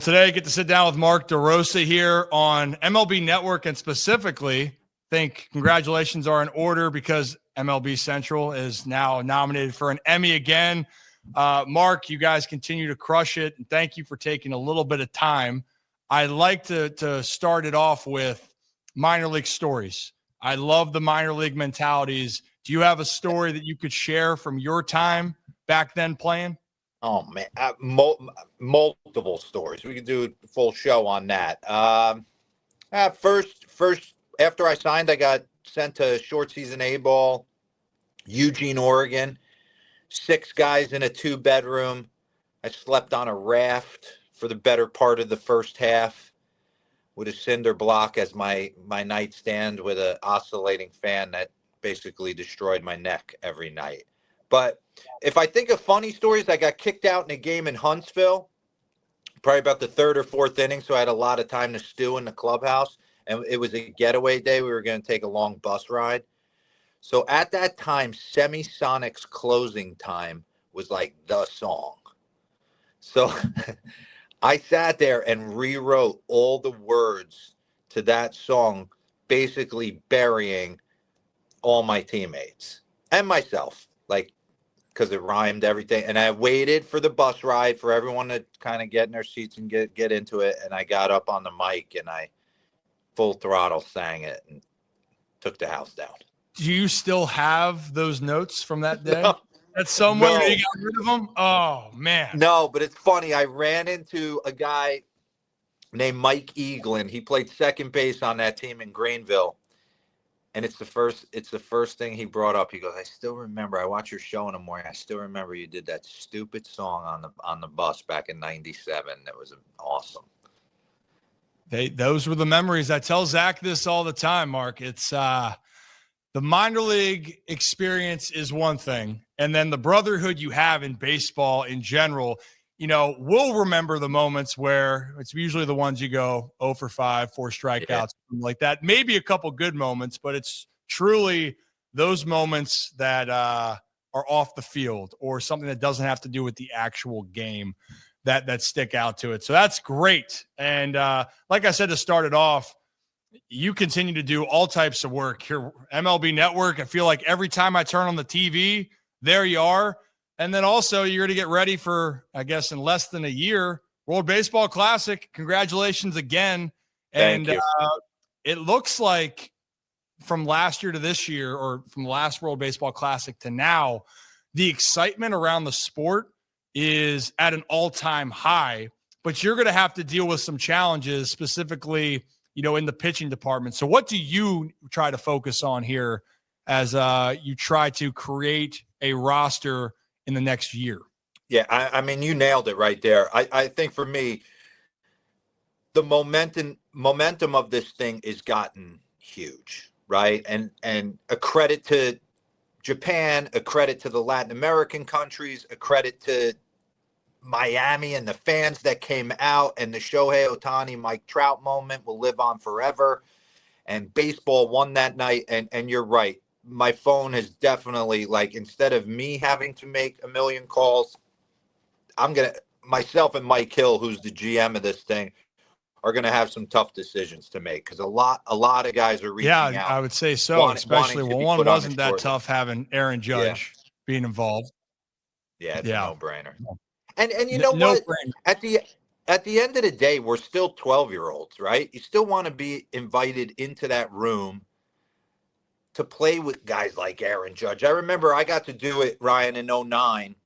Today, I get to sit down with Mark Derosa here on MLB Network, and specifically, I think congratulations are in order because MLB Central is now nominated for an Emmy again. Mark, you guys continue to crush it, and thank you for taking a little bit of time. I'd like to start it off with minor league stories. I love the minor league mentalities. Do you have a story that you could share from your time back then playing? Oh man, multiple stories. We could do a full show on that. First, after I signed, I got sent to short season A ball, Eugene, Oregon. 6 guys in a 2-bedroom. I slept on a raft for the better part of the first half with a cinder block as my nightstand with an oscillating fan that basically destroyed my neck every night. But if I think of funny stories, I got kicked out in a game in Huntsville, probably about the 3rd or 4th inning, so I had a lot of time to stew in the clubhouse. And it was a getaway day. We were going to take a long bus ride. So at that time, Semisonic's Closing Time was like the song. So I sat there and rewrote all the words to that song, basically burying all my teammates and myself, like, because it rhymed everything. And I waited for the bus ride for everyone to kind of get in their seats and get into it. And I got up on the mic and I full throttle sang it and took the house down. Do you still have those notes from that day? No, That's somewhere no. you got rid of them? Oh, man. No, but it's funny. I ran into a guy named Mike Eaglin. He played second base on that team in Greenville. And it's the first thing he brought up. He goes, I still remember, I watch your show in the morning. I still remember you did that stupid song on the bus back in 97. That was awesome. Those were the memories. I tell Zach this all the time, Mark. It's the minor league experience is one thing. And then the brotherhood you have in baseball in general, you know, we'll remember the moments where it's usually the ones you go 0 for 5, 4 strikeouts, something like that. Maybe a couple good moments, but it's truly those moments that are off the field or something that doesn't have to do with the actual game that stick out to it. So that's great. And like I said, to start it off, you continue to do all types of work here. MLB Network, I feel like every time I turn on the TV, there you are. And then also you're going to get ready for, I guess, in less than a year, World Baseball Classic. Congratulations again. Thank you. It looks like from last year to this year, or from the last World Baseball Classic to now, the excitement around the sport is at an all-time high. But you're going to have to deal with some challenges, specifically, you know, in the pitching department. So what do you try to focus on here as you try to create a roster in the next year? Yeah, I mean, you nailed it right there. I think for me, the momentum of this thing is gotten huge, right? And a credit to Japan, a credit to the Latin American countries, a credit to Miami and the fans that came out, and the Shohei Ohtani, Mike Trout moment will live on forever. And baseball won that night. And you're right. My phone has definitely, like, instead of me having to make a million calls, myself and Mike Hill, who's the GM of this thing, are going to have some tough decisions to make because a lot of guys are reaching out. Yeah, I would say so, especially one wasn't that tough having Aaron Judge being involved. Yeah, it's a no-brainer. And you know what? At the end of the day, we're still 12-year-olds, right? You still want to be invited into that room to play with guys like Aaron Judge. I remember I got to do it, Ryan, in 09,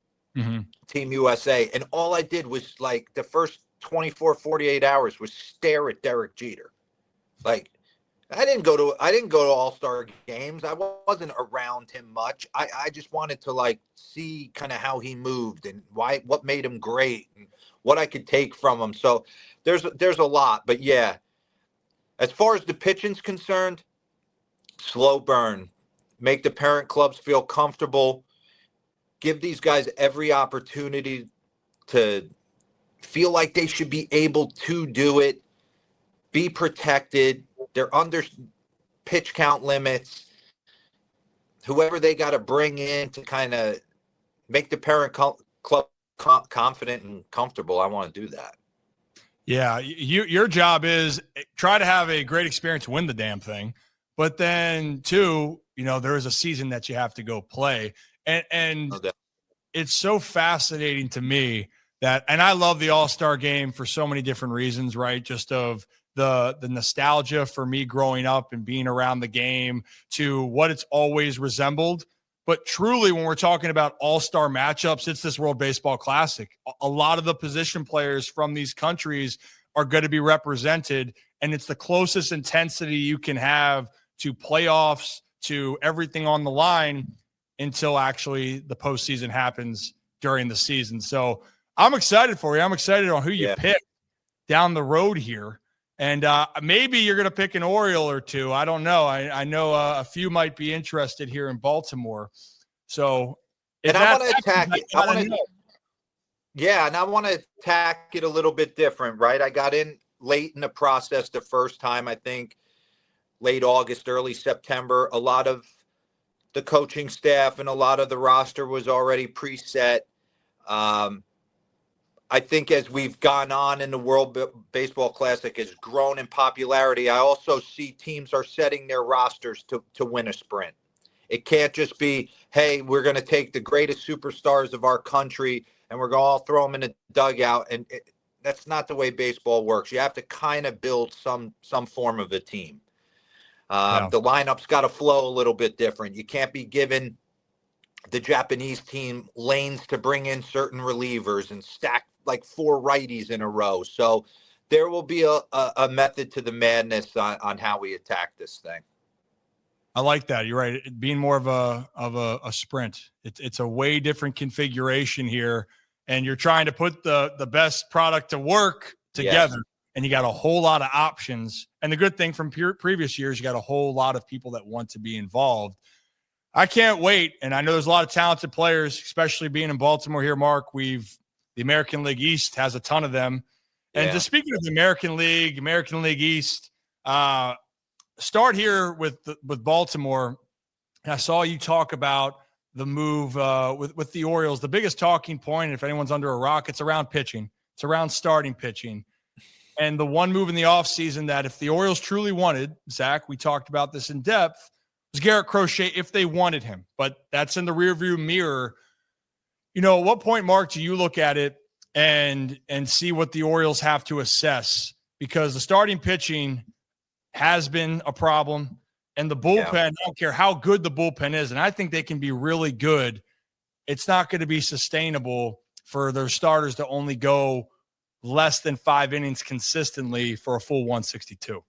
Team USA, and all I did was, like, the first 24, 48 hours was stare at Derek Jeter. Like, I didn't go to AllStar games. I wasn't around him much. I just wanted to, like, see kind of how he moved and what made him great and what I could take from him. So there's a lot. But yeah, as far as the pitching's concerned, slow burn. Make the parent clubs feel comfortable. Give these guys every opportunity to feel like they should be able to do it. Be protected. They're under pitch count limits. Whoever they got to bring in to kind of make the parent club confident and comfortable, I want to do that. Yeah, your job is try to have a great experience, win the damn thing, but then two, there is a season that you have to go play, and Okay. it's so fascinating to me and I love the All-Star Game for so many different reasons, right? Just of the nostalgia for me growing up and being around the game to what it's always resembled. But truly, when we're talking about all-star matchups, it's this World Baseball Classic. A lot of the position players from these countries are going to be represented, and it's the closest intensity you can have to playoffs, to everything on the line until actually the postseason happens during the season. So I'm excited for you. I'm excited on who you pick down the road here. And maybe you're going to pick an Oriole or two. I don't know. I know a few might be interested here in Baltimore. So and I want to attack it. I want to attack it a little bit different, right? I got in late in the process the first time, I think late August, early September. A lot of the coaching staff and a lot of the roster was already preset. I think as we've gone on in the World Baseball Classic has grown in popularity, I also see teams are setting their rosters to win a sprint. It can't just be, hey, we're going to take the greatest superstars of our country and we're going to all throw them in a dugout. And that's not the way baseball works. You have to kind of build some form of a team. The lineup's got to flow a little bit different. You can't be given the Japanese team lanes to bring in certain relievers and stack like 4 righties in a row. So there will be a method to the madness on how we attack this thing. I like that. You're right. It being more of a sprint. It's a way different configuration here, and you're trying to put the best product to work together. Yes. And you got a whole lot of options. And the good thing from previous years, you got a whole lot of people that want to be involved. I can't wait. And I know there's a lot of talented players, especially being in Baltimore here, Mark. The American League East has a ton of them. And just speaking of the American League East, start here with Baltimore. I saw you talk about the move with the Orioles. The biggest talking point, if anyone's under a rock, it's around pitching. It's around starting pitching. And the one move in the offseason that if the Orioles truly wanted, Zach, we talked about this in depth, was Garrett Crochet if they wanted him. But that's in the rearview mirror. At what point, Mark, do you look at it and see what the Orioles have to assess? Because the starting pitching has been a problem. And the bullpen, I don't care how good the bullpen is, and I think they can be really good. It's not going to be sustainable for their starters to only go less than 5 innings consistently for a full 162.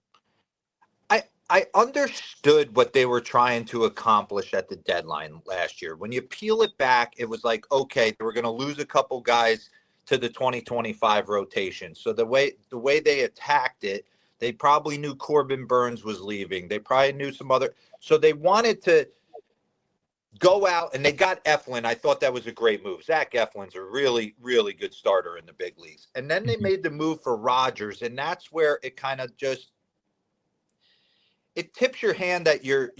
I understood what they were trying to accomplish at the deadline last year. When you peel it back, it was like, okay, we're going to lose a couple guys to the 2025 rotation. So the way they attacked it, they probably knew Corbin Burns was leaving. They probably knew some other. So they wanted to go out, and they got Eflin. I thought that was a great move. Zach Eflin's a really, really good starter in the big leagues. And then they made the move for Rogers, and that's where it kind of just it tips your hand that you're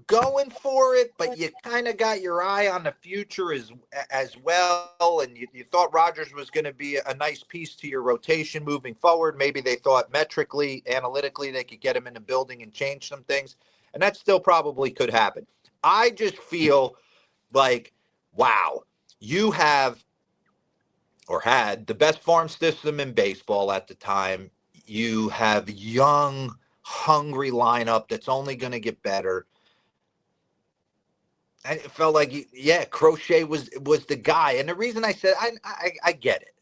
going for it, but you kind of got your eye on the future as well. And you thought Rogers was going to be a nice piece to your rotation moving forward. Maybe they thought metrically, analytically, they could get him in the building and change some things. And that still probably could happen. I just feel like, wow, you have or had the best farm system in baseball at the time. You have young, hungry lineup that's only going to get better. And it felt like, Crochet was the guy. And the reason I said, I get it.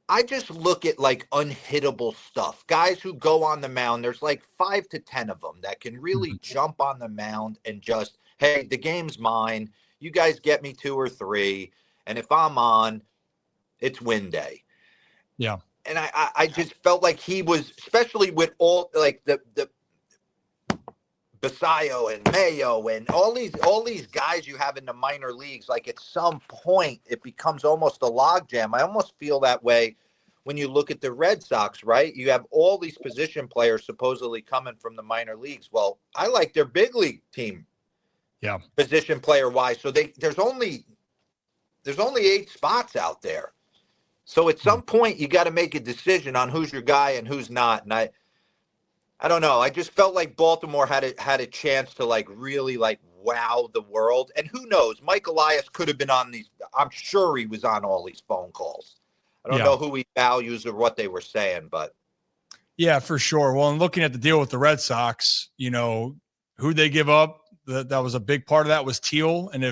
I just look at like unhittable stuff. Guys who go on the mound, there's like 5 to 10 of them that can really jump on the mound and just, hey, the game's mine. You guys get me 2 or 3. And if I'm on, it's win day. Yeah. And I just felt like he was, especially with all like the Basayo and Mayo and all these guys you have in the minor leagues, like at some point it becomes almost a logjam. I almost feel that way when you look at the Red Sox, right? You have all these position players supposedly coming from the minor leagues. Well, I like their big league team. Yeah. Position player wise. So there's only 8 spots out there. So at some point, you got to make a decision on who's your guy and who's not. And I don't know. I just felt like Baltimore had a chance to like really like wow the world. And who knows? Mike Elias could have been on these. I'm sure he was on all these phone calls. I don't know who he values or what they were saying, but yeah, for sure. Well, and looking at the deal with the Red Sox, you know, who they give up, that was a big part of that was Teal. And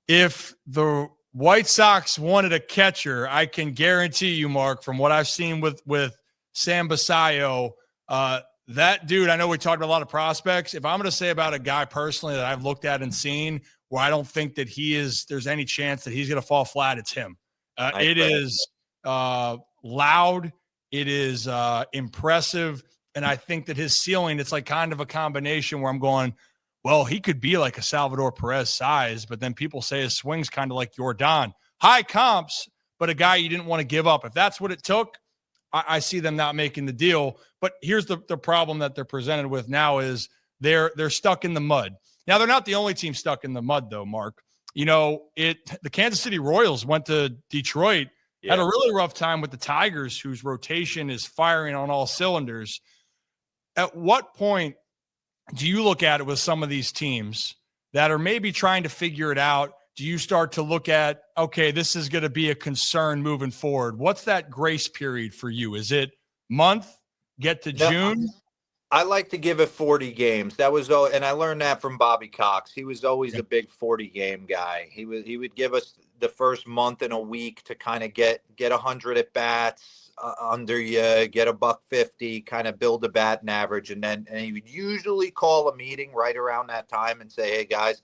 if the White Sox wanted a catcher, I can guarantee you, Mark, from what I've seen with Sam Basayo, that dude, I know we talked about a lot of prospects. If I'm going to say about a guy personally that I've looked at and seen where I don't think that there's any chance that he's going to fall flat, it's him. It is loud. It is impressive. And I think that his ceiling, it's like kind of a combination where I'm going, well, he could be like a Salvador Perez size, but then people say his swing's kind of like Yordan. High comps, but a guy you didn't want to give up. If that's what it took, I see them not making the deal. But here's the problem that they're presented with now is they're stuck in the mud. Now, they're not the only team stuck in the mud, though, Mark. You know, the Kansas City Royals went to Detroit, had a really rough time with the Tigers, whose rotation is firing on all cylinders. At what point do you look at it with some of these teams that are maybe trying to figure it out? Do you start to look at, okay, this is going to be a concern moving forward? What's that grace period for you? Is it month, get to June? I like to give it 40 games. That was, and I learned that from Bobby Cox. He was always a big 40 game guy. He would give us the first month and a week to kind of get 100 at bats under you, get a $150, kind of build a batting average, and he would usually call a meeting right around that time and say, "Hey guys,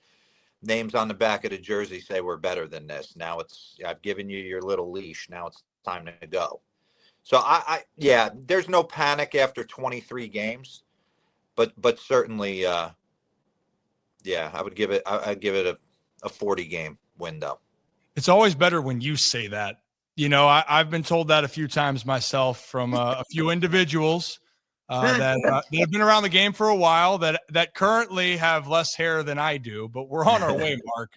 names on the back of the jersey say we're better than this. Now I've given you your little leash. Now it's time to go." So there's no panic after 23 games, but certainly, I would give it. I'd give it a 40 game window. It's always better when you say that. You know, I've been told that a few times myself from a few individuals that have been around the game for a while that currently have less hair than I do, but we're on our way, Mark.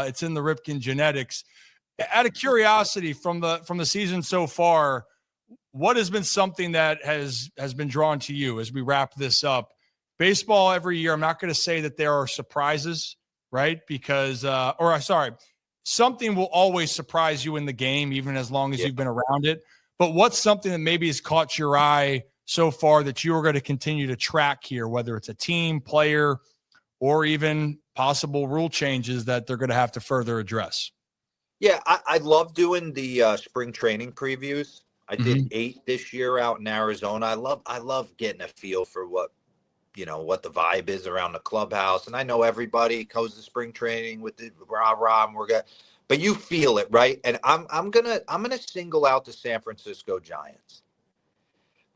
It's in the Ripken genetics. Out of curiosity, from the season so far, what has been something that has been drawn to you as we wrap this up? Baseball every year, I'm not going to say that there are surprises, right? Because something will always surprise you in the game, even as long as you've been around it. But what's something that maybe has caught your eye so far that you are going to continue to track here, whether it's a team, player, or even possible rule changes that they're going to have to further address? Yeah, I love doing the spring training previews. I did 8 this year out in Arizona. I love getting a feel for what the vibe is around the clubhouse. And I know everybody goes to spring training with the rah-rah, and but you feel it, right? And I'm gonna single out the San Francisco Giants.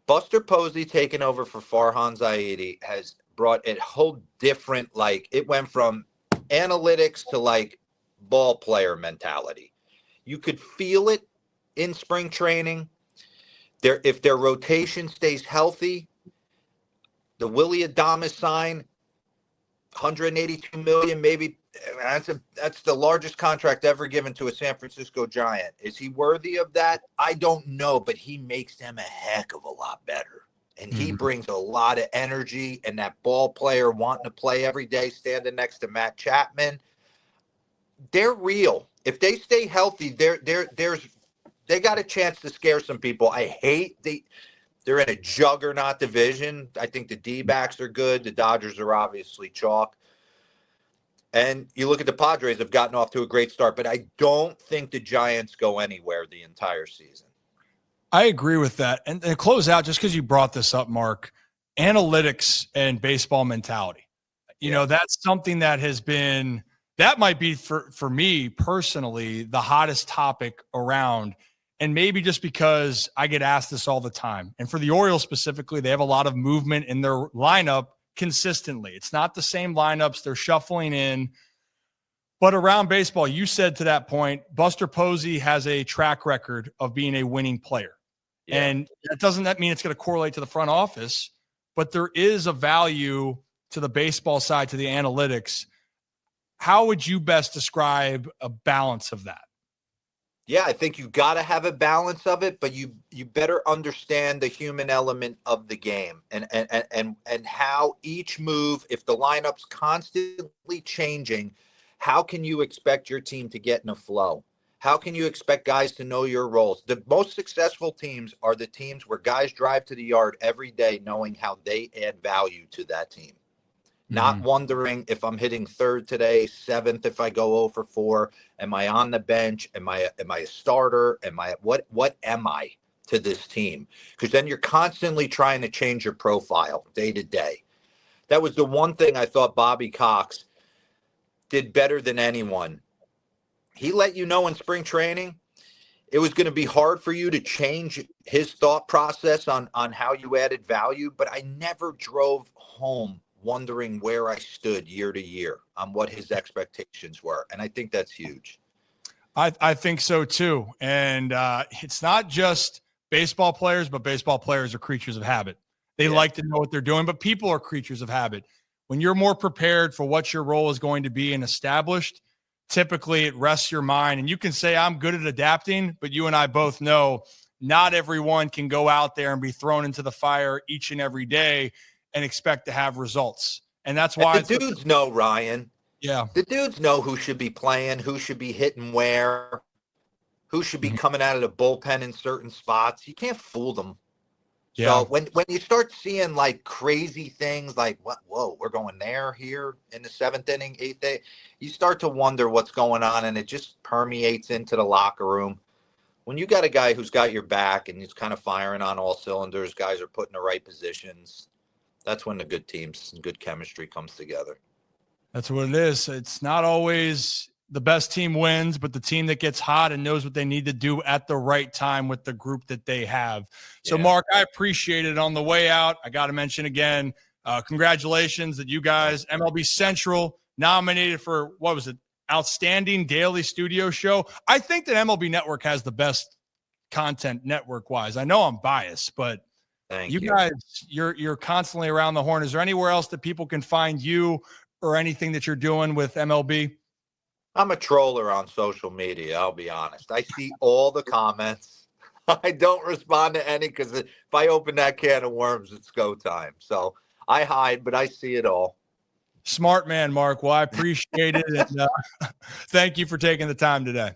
Buster Posey taking over for Farhan Zaidi has brought a whole different, it went from analytics to ball player mentality. You could feel it in spring training. If their rotation stays healthy, the Willie Adames sign, $182 million, maybe that's the largest contract ever given to a San Francisco Giant. Is he worthy of that? I don't know, but he makes them a heck of a lot better. And he brings a lot of energy, and that ball player wanting to play every day, standing next to Matt Chapman. They're real. If they stay healthy, they got a chance to scare some people. They're in a juggernaut division. I think the D-backs are good. The Dodgers are obviously chalk. And you look at the Padres have gotten off to a great start, but I don't think the Giants go anywhere the entire season. I agree with that. And to close out, just because you brought this up, Mark, analytics and baseball mentality. You know, that's something that that might be for me personally, the hottest topic around. And maybe just because I get asked this all the time. And for the Orioles specifically, they have a lot of movement in their lineup consistently. It's not the same lineups. They're shuffling in. But around baseball, you said to that point, Buster Posey has a track record of being a winning player. Yeah. And that mean it's going to correlate to the front office, but there is a value to the baseball side, to the analytics. How would you best describe a balance of that? Yeah, I think you got to have a balance of it, but you better understand the human element of the game and how each move, if the lineup's constantly changing, how can you expect your team to get in a flow? How can you expect guys to know your roles? The most successful teams are the teams where guys drive to the yard every day knowing how they add value to that team. Not wondering if I'm hitting third today, seventh if I go 0 for 4. Am I on the bench? Am I a starter? Am I what am I to this team? Because then you're constantly trying to change your profile day to day. That was the one thing I thought Bobby Cox did better than anyone. He let you know in spring training it was going to be hard for you to change his thought process on how you added value, but I never drove home wondering where I stood year to year on what his expectations were. And I think that's huge. I think so too. And it's not just baseball players, but baseball players are creatures of habit. They like to know what they're doing, but people are creatures of habit. When you're more prepared for what your role is going to be and established, typically it rests your mind. And you can say, I'm good at adapting, but you and I both know not everyone can go out there and be thrown into the fire each and every day and expect to have results. And that's why the dudes know, Ryan. Yeah. The dudes know who should be playing, who should be hitting where, who should be coming out of the bullpen in certain spots. You can't fool them. So when you start seeing like crazy things like whoa, we're going there here in the 7th inning, 8th day, you start to wonder what's going on, and it just permeates into the locker room. When you got a guy who's got your back and he's kind of firing on all cylinders, guys are put in the right positions, that's when the good teams and good chemistry comes together. That's what it is. It's not always the best team wins, but the team that gets hot and knows what they need to do at the right time with the group that they have. So, Mark, I appreciate it. On the way out, I got to mention again, congratulations that you guys, MLB Central, nominated for, what was it, Outstanding Daily Studio Show. I think that MLB Network has the best content network-wise. I know I'm biased, but Thank you guys, you're constantly around the horn. Is there anywhere else that people can find you or anything that you're doing with MLB? I'm a troller on social media, I'll be honest. I see all the comments. I don't respond to any because if I open that can of worms, it's go time. So I hide, but I see it all. Smart man, Mark. Well, I appreciate it. And thank you for taking the time today.